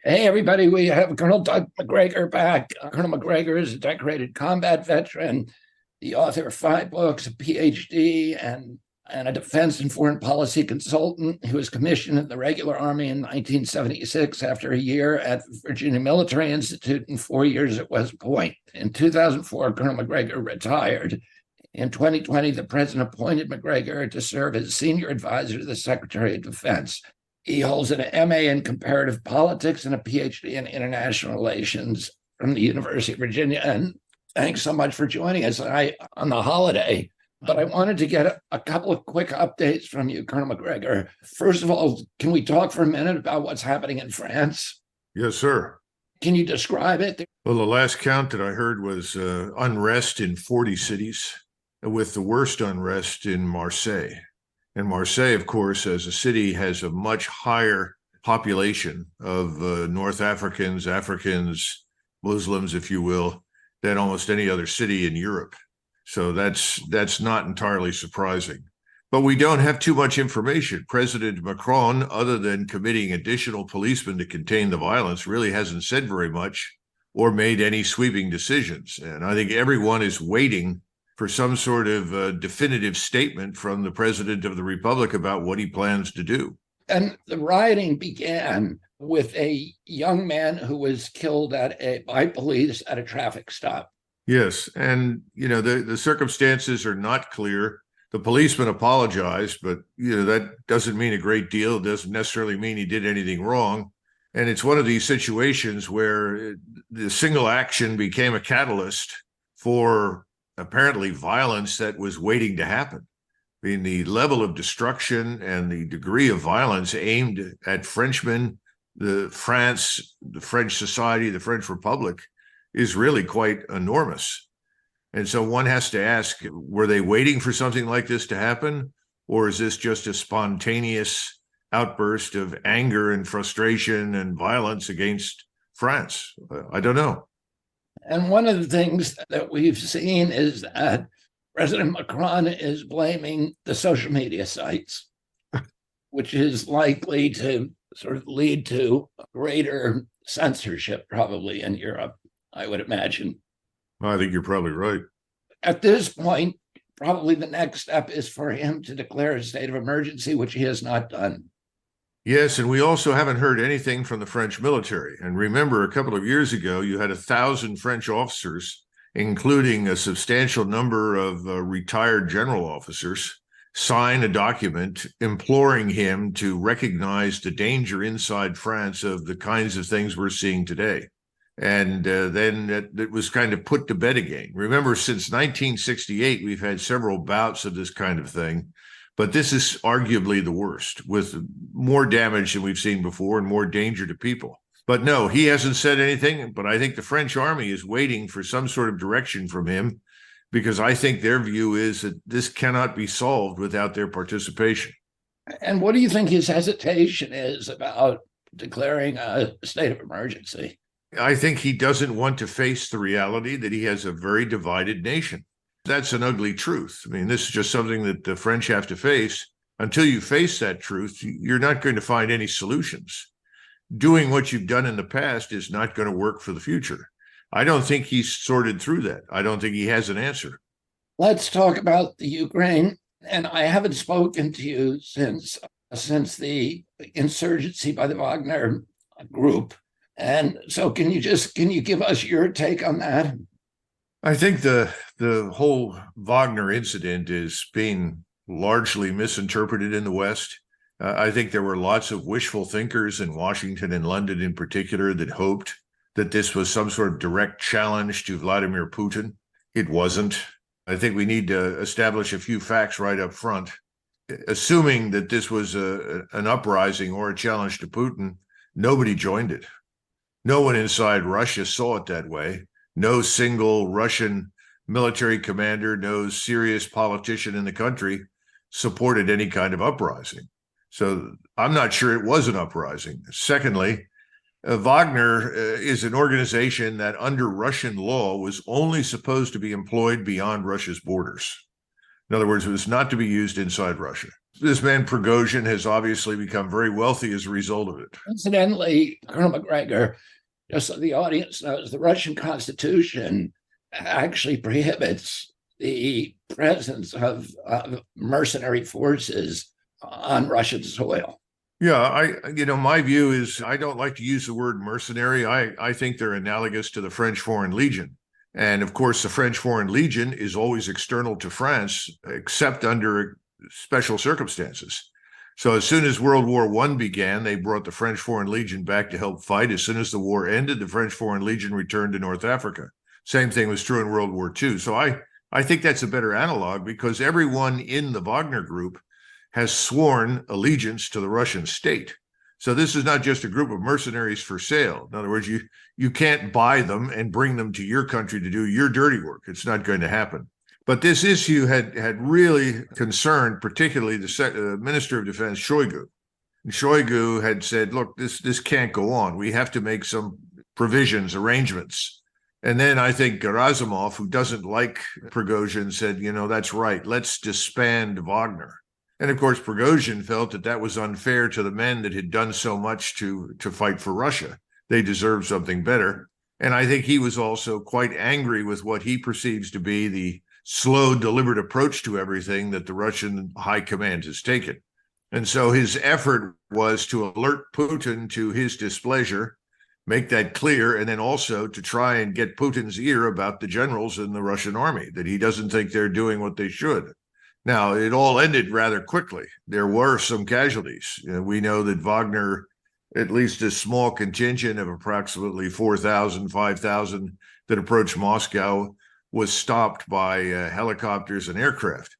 Hey, everybody, we have Colonel Doug Macgregor back. Colonel Macgregor is a decorated combat veteran, the author of 5 books, a PhD, and a defense and foreign policy consultant. He was commissioned in the regular Army in 1976 after a year at Virginia Military Institute and 4 years at West Point. In 2004, Colonel Macgregor retired. In 2020, the president appointed Macgregor to serve as senior advisor to the Secretary of Defense. He holds an MA in comparative politics and a PhD in international relations from the University of Virginia. And thanks so much for joining us on the holiday. But I wanted to get a couple of quick updates from you, Colonel Macgregor. First of all, can we talk for a minute about what's happening in France? Yes, sir. Can you describe it? Well, the last count that I heard was unrest in 40 cities, with the worst unrest in Marseille. And Marseille, of course, as a city, has a much higher population of North Africans, Muslims, if you will, than almost any other city in Europe. So that's not entirely surprising. But we don't have too much information. President Macron, other than committing additional policemen to contain the violence, really hasn't said very much or made any sweeping decisions. And I think everyone is waiting for some sort of definitive statement from the president of the republic about what he plans to do. And the rioting began with a young man who was killed by police at a traffic stop. Yes, and the circumstances are not clear. The policeman apologized, but that doesn't mean a great deal. It doesn't necessarily mean he did anything wrong. And it's one of these situations where the single action became a catalyst for apparently violence that was waiting to happen. I mean, the level of destruction and the degree of violence aimed at Frenchmen, France, the French society, the French Republic is really quite enormous. And so one has to ask, were they waiting for something like this to happen? Or is this just a spontaneous outburst of anger and frustration and violence against France? I don't know. And one of the things that we've seen is that President Macron is blaming the social media sites, which is likely to sort of lead to greater censorship probably in Europe, I would imagine. I think you're probably right. At this point, probably the next step is for him to declare a state of emergency, which he has not done. Yes, and we also haven't heard anything from the French military. And remember, a couple of years ago, you had 1,000 French officers, including a substantial number of retired general officers, sign a document imploring him to recognize the danger inside France of the kinds of things we're seeing today. And then it was kind of put to bed again. Remember, since 1968, we've had several bouts of this kind of thing. But this is arguably the worst, with more damage than we've seen before and more danger to people. But no, he hasn't said anything. But I think the French army is waiting for some sort of direction from him, because I think their view is that this cannot be solved without their participation. And what do you think his hesitation is about declaring a state of emergency? I think he doesn't want to face the reality that he has a very divided nation. That's an ugly truth. I mean, this is just something that the French have to face. Until you face that truth, you're not going to find any solutions. Doing what you've done in the past is not going to work for the future. I don't think he's sorted through that. I don't think he has an answer. Let's talk about the Ukraine. And I haven't spoken to you since the insurgency by the Wagner group. And so can you give us your take on that? I think the whole Wagner incident is being largely misinterpreted in the West. I think there were lots of wishful thinkers in Washington and London in particular that hoped that this was some sort of direct challenge to Vladimir Putin. It wasn't. I think we need to establish a few facts right up front. Assuming that this was an uprising or a challenge to Putin, nobody joined it. No one inside Russia saw it that way. No single Russian military commander, no serious politician in the country supported any kind of uprising. So I'm not sure it was an uprising. Secondly, Wagner is an organization that under Russian law was only supposed to be employed beyond Russia's borders. In other words, it was not to be used inside Russia. this man Prigozhin has obviously become very wealthy as a result of it. Incidentally, Colonel Macgregor, just so the audience knows, the Russian Constitution actually prohibits the presence of mercenary forces on Russian soil. Yeah, my view is I don't like to use the word mercenary. I think they're analogous to the French Foreign Legion. And of course, the French Foreign Legion is always external to France, except under special circumstances. So as soon as World War I began, they brought the French Foreign Legion back to help fight. As soon as the war ended, the French Foreign Legion returned to North Africa. Same thing was true in World War II. So I think that's a better analog because everyone in the Wagner group has sworn allegiance to the Russian state. So this is not just a group of mercenaries for sale. In other words, you can't buy them and bring them to your country to do your dirty work. It's not going to happen. But this issue had really concerned, particularly the Minister of Defense, Shoigu. And Shoigu had said, look, this can't go on. We have to make some provisions, arrangements. And then I think Gerasimov, who doesn't like Prigozhin, said, that's right. Let's disband Wagner. And of course, Prigozhin felt that was unfair to the men that had done so much to fight for Russia. They deserved something better. And I think he was also quite angry with what he perceives to be the slow, deliberate approach to everything that the Russian high command has taken. And so his effort was to alert Putin to his displeasure, make that clear, and then also to try and get Putin's ear about the generals in the Russian army, that he doesn't think they're doing what they should. Now, it all ended rather quickly. There were some casualties. We know that Wagner, at least a small contingent of approximately 4,000, 5,000 that approached Moscow, was stopped by helicopters and aircraft.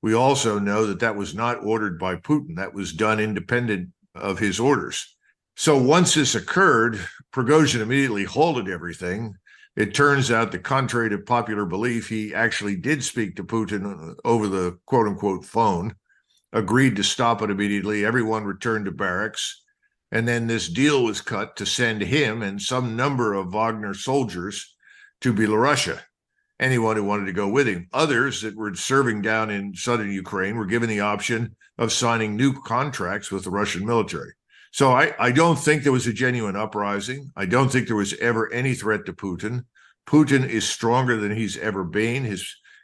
We also know that was not ordered by Putin. That was done independent of his orders. So once this occurred, Prigozhin immediately halted everything. It turns out that contrary to popular belief, he actually did speak to Putin over the quote-unquote phone, agreed to stop it immediately. Everyone returned to barracks. And then this deal was cut to send him and some number of Wagner soldiers to Belarusia, anyone who wanted to go with him. Others that were serving down in southern Ukraine were given the option of signing new contracts with the Russian military. So I don't think there was a genuine uprising. I don't think there was ever any threat to Putin. Putin is stronger than he's ever been.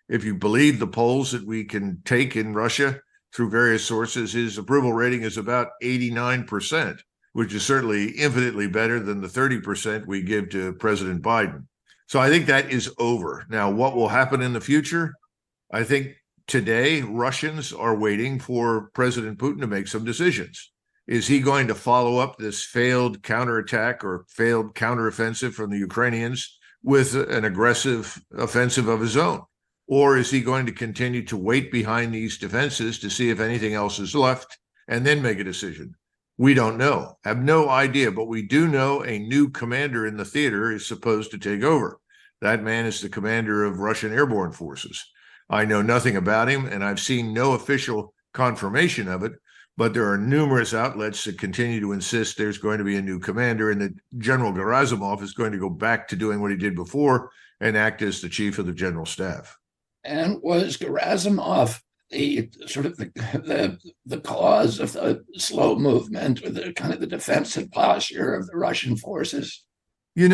If you believe the polls that we can take in Russia through various sources, his approval rating is about 89%, which is certainly infinitely better than the 30% we give to President Biden. So I think that is over. Now, what will happen in the future? I think today Russians are waiting for President Putin to make some decisions. Is he going to follow up this failed counterattack or failed counteroffensive from the Ukrainians with an aggressive offensive of his own? Or is he going to continue to wait behind these defenses to see if anything else is left and then make a decision? We don't know, have no idea, but we do know a new commander in the theater is supposed to take over. That man is the commander of Russian airborne forces. I know nothing about him, and I've seen no official confirmation of it, but there are numerous outlets that continue to insist there's going to be a new commander and that General Gerasimov is going to go back to doing what he did before and act as the chief of the general staff. And was Gerasimov the sort of the cause of the slow movement or the kind of the defensive posture of the Russian forces? We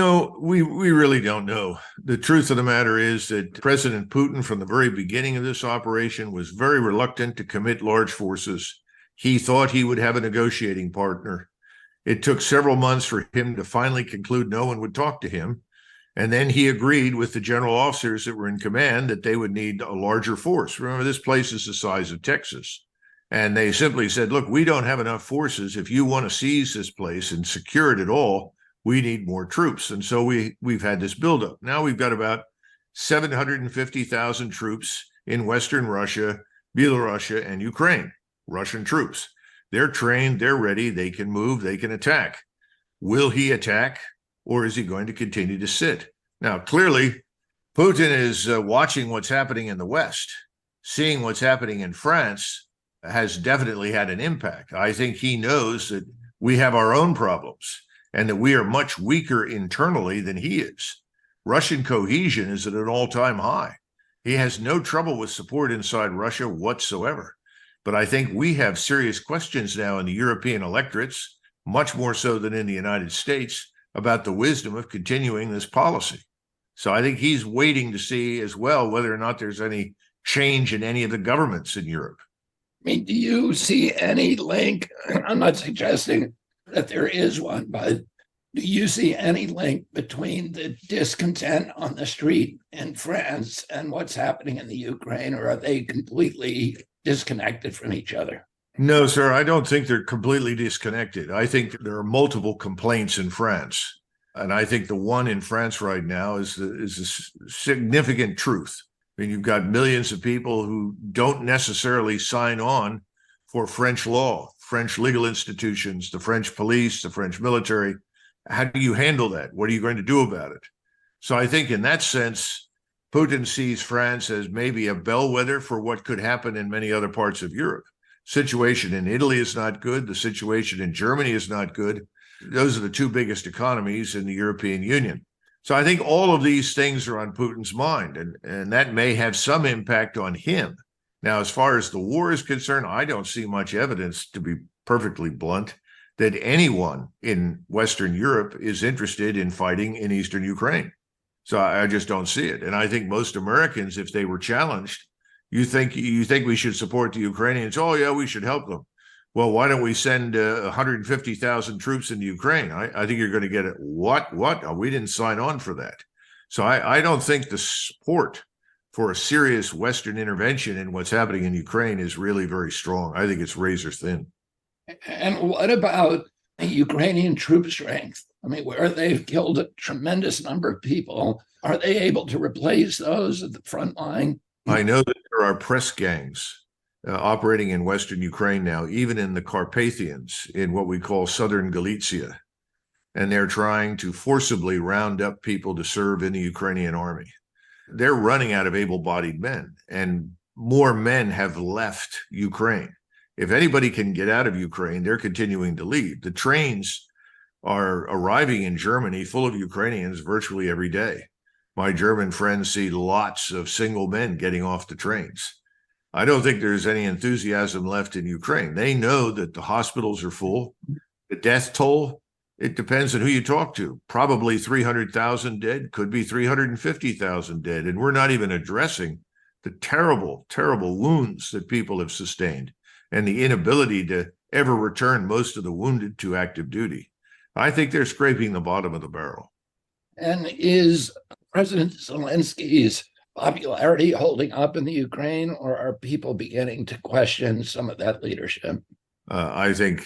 really don't know. The truth of the matter is that President Putin, from the very beginning of this operation, was very reluctant to commit large forces. He thought he would have a negotiating partner. It took several months for him to finally conclude no one would talk to him. And then he agreed with the general officers that were in command that they would need a larger force. Remember, this place is the size of Texas. And they simply said, look, we don't have enough forces. If you want to seize this place and secure it at all, we need more troops. And so we've had this buildup. Now we've got about 750,000 troops in Western Russia, Belarusia, and Ukraine. Russian troops. They're trained, they're ready, they can move, they can attack. Will he attack, or is he going to continue to sit? Now, clearly, Putin is watching what's happening in the West. Seeing what's happening in France has definitely had an impact. I think he knows that we have our own problems and that we are much weaker internally than he is. Russian cohesion is at an all-time high. He has no trouble with support inside Russia whatsoever. But I think we have serious questions now in the European electorates, much more so than in the United States, about the wisdom of continuing this policy. So I think he's waiting to see as well whether or not there's any change in any of the governments in Europe. I mean, do you see any link? I'm not suggesting that there is one, but do you see any link between the discontent on the street in France and what's happening in the Ukraine, or are they completely disconnected from each other? No, sir, I don't think they're completely disconnected. I think there are multiple complaints in France. And I think the one in France right now is a significant truth. I mean, you've got millions of people who don't necessarily sign on for French law, French legal institutions, the French police, the French military. How do you handle that? What are you going to do about it? So I think in that sense, Putin sees France as maybe a bellwether for what could happen in many other parts of Europe. Situation in Italy is not good. The situation in Germany is not good. Those are the two biggest economies in the European Union. So I think all of these things are on Putin's mind, and that may have some impact on him. Now, as far as the war is concerned, I don't see much evidence, to be perfectly blunt, that anyone in Western Europe is interested in fighting in Eastern Ukraine. So I just don't see it. And I think most Americans, if they were challenged, you think we should support the Ukrainians? Oh, yeah, we should help them. Well, why don't we send 150,000 troops into Ukraine? I think you're going to get it. What? Oh, we didn't sign on for that. So I don't think the support for a serious Western intervention in what's happening in Ukraine is really very strong. I think it's razor thin. And what about Ukrainian troop strength? I mean, where they've killed a tremendous number of people, are they able to replace those at the front line? I know that there are press gangs operating in Western Ukraine now, even in the Carpathians, in what we call Southern Galicia. And they're trying to forcibly round up people to serve in the Ukrainian army. They're running out of able-bodied men, and more men have left Ukraine. If anybody can get out of Ukraine, they're continuing to leave. The trains are arriving in Germany full of Ukrainians virtually every day. My German friends see lots of single men getting off the trains. I don't think there's any enthusiasm left in Ukraine. They know that the hospitals are full. The death toll, it depends on who you talk to. Probably 300,000 dead, could be 350,000 dead. And we're not even addressing the terrible, terrible wounds that people have sustained and the inability to ever return most of the wounded to active duty. I think they're scraping the bottom of the barrel. And is President Zelensky's popularity holding up in the Ukraine, or are people beginning to question some of that leadership? I think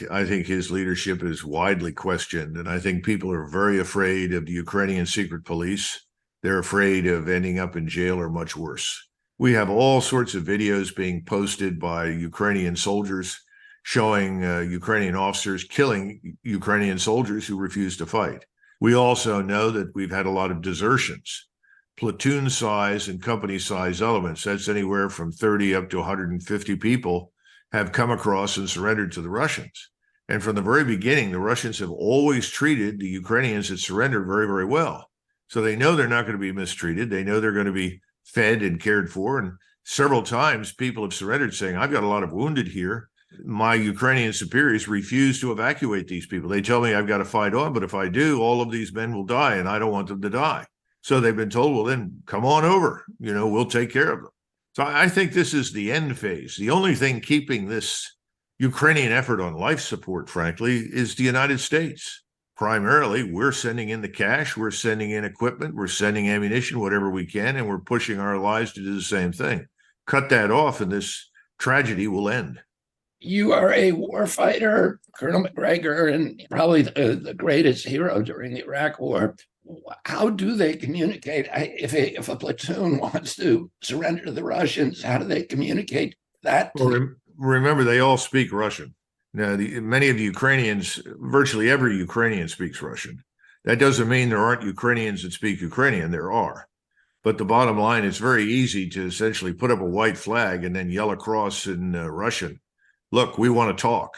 his leadership is widely questioned, and I think people are very afraid of the Ukrainian secret police. They're afraid of ending up in jail or much worse. We have all sorts of videos being posted by Ukrainian soldiers showing Ukrainian officers killing Ukrainian soldiers who refuse to fight. We also know that we've had a lot of desertions. Platoon size and company size elements, that's anywhere from 30 up to 150 people, have come across and surrendered to the Russians. And from the very beginning, the Russians have always treated the Ukrainians that surrendered very, very well. So they know they're not going to be mistreated. They know they're going to be fed and cared for. And several times people have surrendered saying, I've got a lot of wounded here. My Ukrainian superiors refuse to evacuate these people. They tell me I've got to fight on, but if I do, all of these men will die, and I don't want them to die. So they've been told, well, then come on over. We'll take care of them. So I think this is the end phase. The only thing keeping this Ukrainian effort on life support, frankly, is the United States. Primarily, we're sending in the cash, we're sending in equipment, we're sending ammunition, whatever we can, and we're pushing our allies to do the same thing. Cut that off, and this tragedy will end. You are a warfighter, Colonel Macgregor, and probably the greatest hero during the Iraq War. How do they communicate? If a platoon wants to surrender to the Russians, how do they communicate that? Well, remember, they all speak Russian. Now, many of the Ukrainians, virtually every Ukrainian speaks Russian. That doesn't mean there aren't Ukrainians that speak Ukrainian. There are. But the bottom line, it's very easy to essentially put up a white flag and then yell across in Russian, look, we want to talk.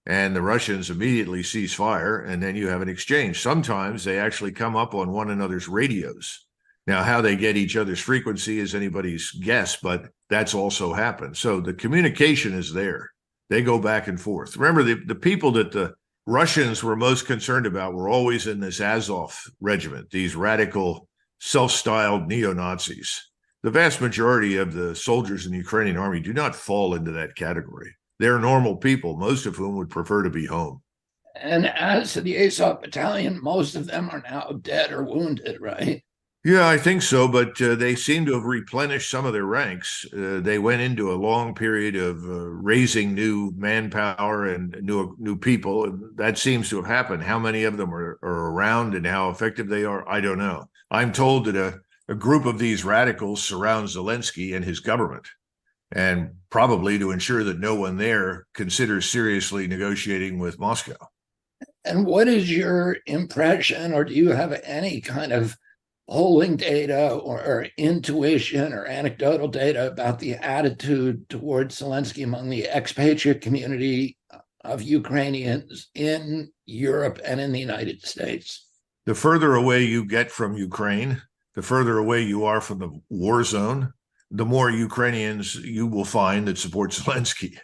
And the Russians immediately cease fire, and then you have an exchange. Sometimes they actually come up on one another's radios. Now, how they get each other's frequency is anybody's guess, but that's also happened. So the communication is there. They go back and forth. Remember, the people that the Russians were most concerned about were always in this Azov regiment, these radical, self-styled neo-Nazis. The vast majority of the soldiers in the Ukrainian army do not fall into that category. They're normal people, most of whom would prefer to be home. And as to the Azov battalion, most of them are now dead or wounded, right? Yeah, I think so, but they seem to have replenished some of their ranks. They went into a long period of raising new manpower and new people, and that seems to have happened. How many of them are around and how effective they are, I don't know. I'm told that a group of these radicals surrounds Zelensky and his government, and probably to ensure that no one there considers seriously negotiating with Moscow. And what is your impression, or do you have any kind of polling data or intuition or anecdotal data about the attitude towards Zelensky among the expatriate community of Ukrainians in Europe and in the United States? The further away you get from Ukraine, the further away you are from the war zone, the more Ukrainians you will find that support Zelensky.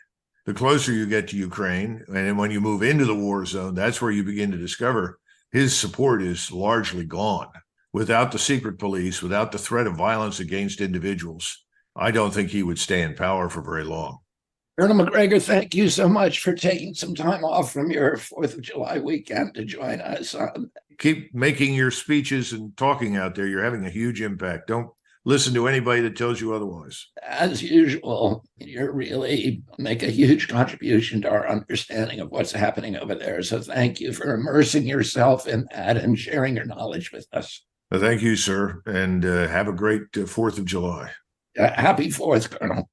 The closer you get to Ukraine, and when you move into the war zone, that's where you begin to discover his support is largely gone. Without the secret police, without the threat of violence against individuals, I don't think he would stay in power for very long. Colonel Macgregor, thank you so much for taking some time off from your 4th of July weekend to join us. Keep making your speeches and talking out there. You're having a huge impact. Don't listen to anybody that tells you otherwise. As usual, you really make a huge contribution to our understanding of what's happening over there. So thank you for immersing yourself in that and sharing your knowledge with us. Thank you, sir, and have a great 4th of July. Happy 4th, Colonel.